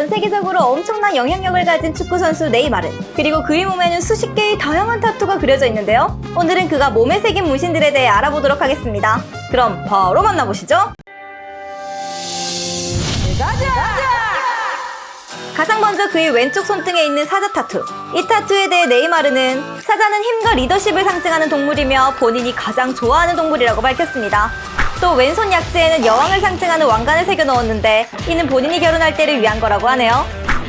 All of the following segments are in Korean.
전 세계적으로 엄청난 영향력을 가진 축구선수 네이마르, 그리고 그의 몸에는 수십 개의 다양한 타투가 그려져 있는데요. 오늘은 그가 몸에 새긴 문신들에 대해 알아보도록 하겠습니다. 그럼 바로 만나보시죠. 가장 먼저 그의 왼쪽 손등에 있는 사자 타투. 이 타투에 대해 네이마르는 사자는 힘과 리더십을 상징하는 동물이며 본인이 가장 좋아하는 동물이라고 밝혔습니다. 또 왼손 약지에는 여왕을 상징하는 왕관을 새겨 넣었는데 이는 본인이 결혼할 때를 위한 거라고 하네요.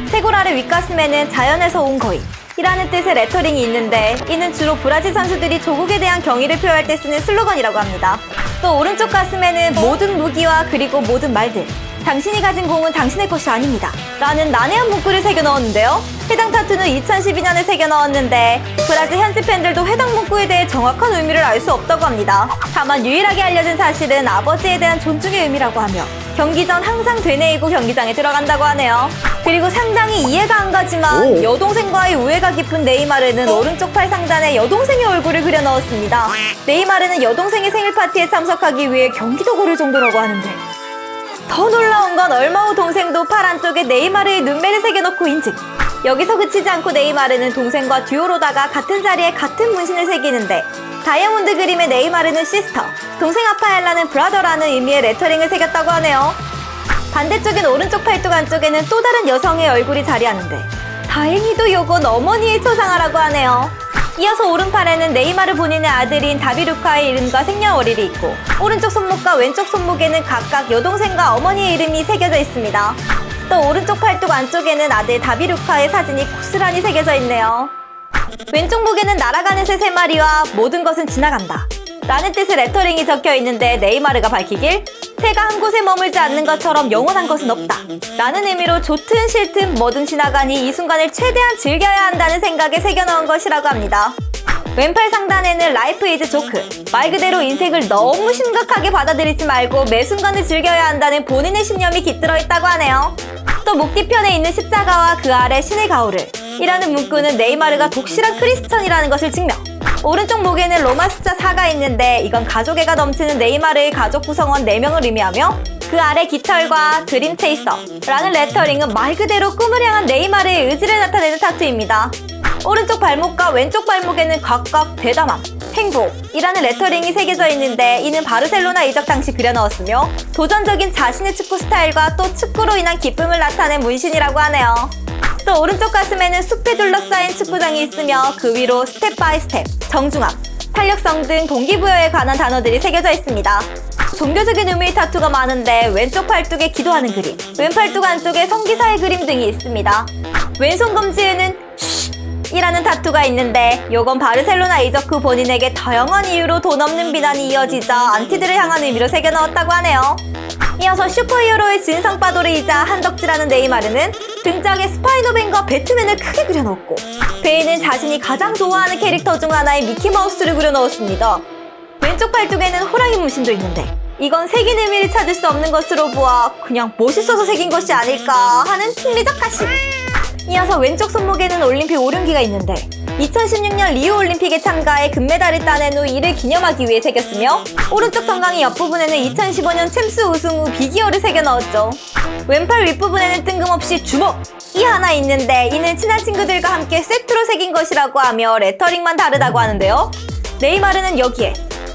쇄골 아래 윗가슴에는 자연에서 온 거인 이라는 뜻의 레터링이 있는데 이는 주로 브라질 선수들이 조국에 대한 경의를 표할 때 쓰는 슬로건이라고 합니다. 또 오른쪽 가슴에는 모든 무기와 그리고 모든 말들, 당신이 가진 공은 당신의 것이 아닙니다 라는 난해한 문구를 새겨 넣었는데요. 해당 타투는 2012년에 새겨 넣었는데 브라질 현지 팬들도 해당 문구에 대해 정확한 의미를 알 수 없다고 합니다. 다만 유일하게 알려진 사실은 아버지에 대한 존중의 의미라고 하며 경기 전 항상 되뇌이고 경기장에 들어간다고 하네요. 그리고 상당히 이해가 안 가지만 여동생과의 우애가 깊은 네이마르는 오른쪽 팔 상단에 여동생의 얼굴을 그려 넣었습니다. 네이마르는 여동생의 생일 파티에 참석하기 위해 경기도 고를 정도라고 하는데 더 놀라운 건 얼마 후 동생도 팔 안쪽에 네이마르의 눈매를 새겨놓고 인증. 여기서 그치지 않고 네이마르는 동생과 듀오로다가 같은 자리에 같은 문신을 새기는데 다이아몬드 그림의 네이마르는 시스터, 동생 아파엘라는 브라더라는 의미의 레터링을 새겼다고 하네요. 반대쪽인 오른쪽 팔뚝 안쪽에는 또 다른 여성의 얼굴이 자리하는데 다행히도 요건 어머니의 초상화라고 하네요. 이어서 오른팔에는 네이마르 본인의 아들인 다비루카의 이름과 생년월일이 있고 오른쪽 손목과 왼쪽 손목에는 각각 여동생과 어머니의 이름이 새겨져 있습니다. 또 오른쪽 팔뚝 안쪽에는 아들 다비루카의 사진이 고스란히 새겨져 있네요. 왼쪽 목에는 날아가는 새 3마리와 모든 것은 지나간다 라는 뜻의 레터링이 적혀 있는데 네이마르가 밝히길 새가 한 곳에 머물지 않는 것처럼 영원한 것은 없다 라는 의미로 좋든 싫든 뭐든 지나가니 이 순간을 최대한 즐겨야 한다는 생각에 새겨넣은 것이라고 합니다. 왼팔 상단에는 Life is joke, 말 그대로 인생을 너무 심각하게 받아들이지 말고 매 순간을 즐겨야 한다는 본인의 신념이 깃들어 있다고 하네요. 또 목 뒤편에 있는 십자가와 그 아래 신의 가오를 이라는 문구는 네이마르가 독실한 크리스천이라는 것을 증명. 오른쪽 목에는 로마 숫자 4가 있는데 이건 가족애가 넘치는 네이마르의 가족 구성원 4명을 의미하며 그 아래 깃털과 드림 체이서라는 레터링은 말 그대로 꿈을 향한 네이마르의 의지를 나타내는 타투입니다. 오른쪽 발목과 왼쪽 발목에는 각각 대담함, 행복이라는 레터링이 새겨져 있는데 이는 바르셀로나 이적 당시 그려 넣었으며 도전적인 자신의 축구 스타일과 또 축구로 인한 기쁨을 나타낸 문신이라고 하네요. 또 오른쪽 가슴에는 숲에 둘러싸인 축구장이 있으며 그 위로 스텝 바이 스텝, 정중함, 탄력성 등 동기부여에 관한 단어들이 새겨져 있습니다. 종교적인 의미의 타투가 많은데 왼쪽 팔뚝에 기도하는 그림, 왼팔뚝 안쪽에 성기사의 그림 등이 있습니다. 왼손 검지에는 이라는 타투가 있는데 요건 바르셀로나 이적 후 본인에게 다양한 이유로 돈 없는 비난이 이어지자 안티들을 향한 의미로 새겨 넣었다고 하네요. 이어서 슈퍼히어로의 진상 빠돌이이자 한덕지라는 네이마르는 등짝에 스파이더맨과 배트맨을 크게 그려 넣었고 배에는 자신이 가장 좋아하는 캐릭터 중 하나인 미키마우스를 그려 넣었습니다. 왼쪽 팔뚝에는 호랑이 문신도 있는데 이건 새긴 의미를 찾을 수 없는 것으로 보아 그냥 멋있어서 새긴 것이 아닐까 하는 흥미적 가심. 이어서 왼쪽 손목에는 올림픽 오륜기가 있는데 2016년 리우 올림픽에 참가해 금메달을 따낸 후 이를 기념하기 위해 새겼으며 오른쪽 정강이 옆부분에는 2015년 챔스 우승 후 비기어를 새겨 넣었죠. 왼팔 윗부분에는 뜬금없이 주먹이 하나 있는데 이는 친한 친구들과 함께 세트로 새긴 것이라고 하며 레터링만 다르다고 하는데요. 네이마르는 여기에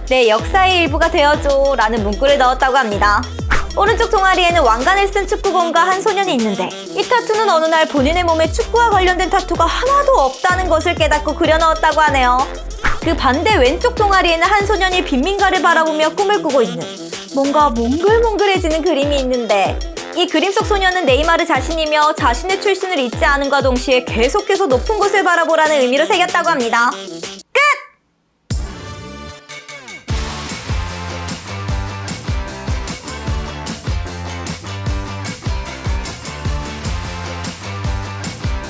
내 역사의 일부가 되어줘 라는 문구를 넣었다고 합니다. 오른쪽 종아리에는 왕관을 쓴 축구공과 한 소년이 있는데 이 타투는 어느 날 본인의 몸에 축구와 관련된 타투가 하나도 없다는 것을 깨닫고 그려 넣었다고 하네요. 그 반대 왼쪽 종아리에는 한 소년이 빈민가를 바라보며 꿈을 꾸고 있는 뭔가 몽글몽글해지는 그림이 있는데 이 그림 속 소년은 네이마르 자신이며 자신의 출신을 잊지 않음과 동시에 계속해서 높은 곳을 바라보라는 의미로 새겼다고 합니다.